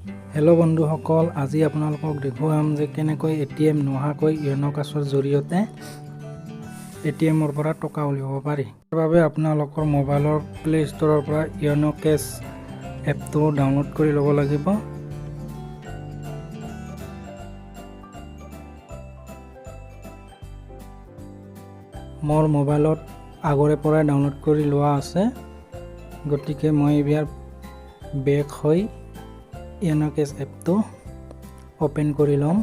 Hello' বন্ধুসকল, আজি আপোনালোকক দেখুৱাম যে কেনেকৈ এটিএম নোহোৱাকৈ য়োনো কেছৰ জৰিয়তে এটিএমৰ পৰা টকা উলিয়াব পাৰি। তাৰ বাবে আপোনালোকৰ মোবাইলৰ প্লে ষ্টৰৰ পৰা য়োনো কেছ এপটো ডাউনলোড কৰি ল'ব লাগিব। মোৰ মোবাইলত আগৰে পৰাই ডাউনলোড কৰি লোৱা আছে, গতিকে মই ইয়াৰ বেক হৈ য়োনো কেছ এপটো ওপেন কৰি ল'ম।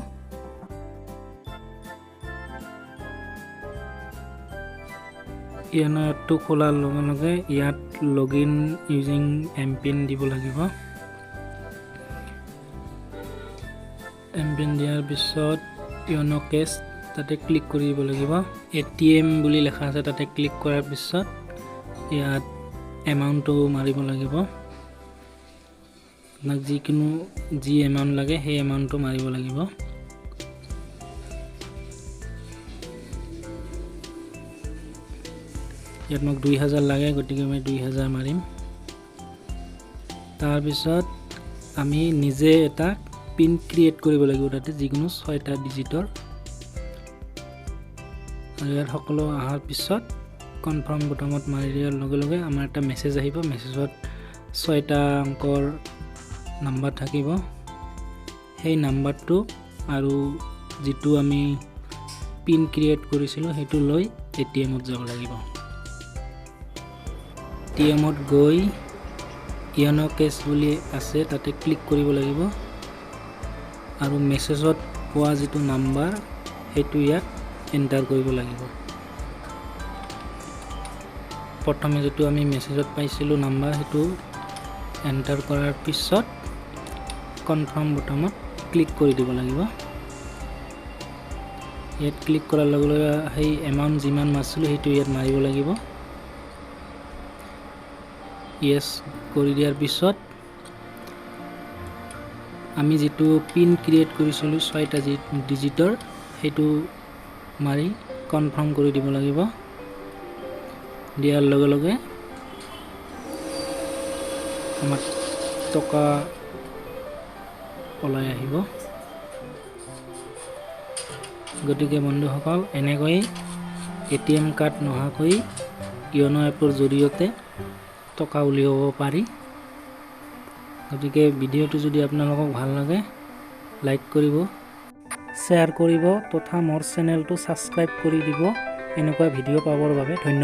য়োনো এপটো খোলাৰ লগে লগে ইয়াত লগইন ইউজিং এমপিন দিব লাগিব। এমপিন দিয়াৰ পিছত য়োনো কেছ তাতে ক্লিক কৰি দিব লাগিব। এটিএম বুলি লেখা আছে, তাতে ক্লিক কৰাৰ পিছত ইয়াত এমাউণ্টটো মাৰিব লাগিব। আপোনাক যি এমাউণ্ট লাগে সেই এমাউণ্টটো মাৰিব লাগিব। ইয়াত মোক 2000 লাগে, গতিকে মই 2000 মাৰিম। তাৰপিছত আমি নিজে এটা পিন ক্ৰিয়েট কৰিব লাগিব, তাতে যিকোনো 6টা ডিজিটৰ। আৰু ইয়াত সকলো অহাৰ পিছত কনফাৰ্ম বুটামত মাৰি দিয়াৰ লগে লগে আমাৰ এটা মেছেজ আহিব। মেছেজত 6টা অংকৰ নাম্বাৰ থাকিব। সেই নাম্বাৰটো আৰু যিটো আমি পিন ক্ৰিয়েট কৰিছিলোঁ সেইটো লৈ এটিএমত যাব লাগিব। এটিএমত গৈ য়োনো কেছ বুলি আছে তাতে ক্লিক কৰিব লাগিব আৰু মেছেজত পোৱা যিটো নাম্বাৰ সেইটো ইয়াত এণ্টাৰ কৰিব লাগিব। প্ৰথমে যিটো আমি মেছেজত পাইছিলোঁ নাম্বাৰ সেইটো এণ্টাৰ কৰাৰ পিছত কনফাৰ্ম বুটামত ক্লিক কৰি দিব লাগিব। ইয়াত ক্লিক কৰাৰ লগে লগে সেই এমাউণ্ট যিমান মাৰিছিলোঁ সেইটো ইয়াত মাৰিব লাগিব। ইয়েছ কৰি দিয়াৰ পিছত আমি যিটো পিন ক্ৰিয়েট কৰিছিলোঁ 6টা ডিজিটৰ সেইটো মাৰি কনফাৰ্ম কৰি দিব লাগিব। দিয়াৰ লগে লগে আমাৰ টকা ওলাই আহিব। গতিকে বন্ধুসকল, এনেকৈ এটিএম কাৰ্ড নোহোৱাকৈ য়োনো এপৰ জৰিয়তে টকা উলিয়াব পাৰি। গতিকে ভিডিঅ'টো যদি আপোনালোকক ভাল লাগে লাইক কৰিব, শ্বেয়াৰ কৰিব তথা মোৰ চেনেলটো ছাবস্ক্ৰাইব কৰি দিব এনেকুৱা ভিডিঅ' পাবৰ বাবে। ধন্যবাদ।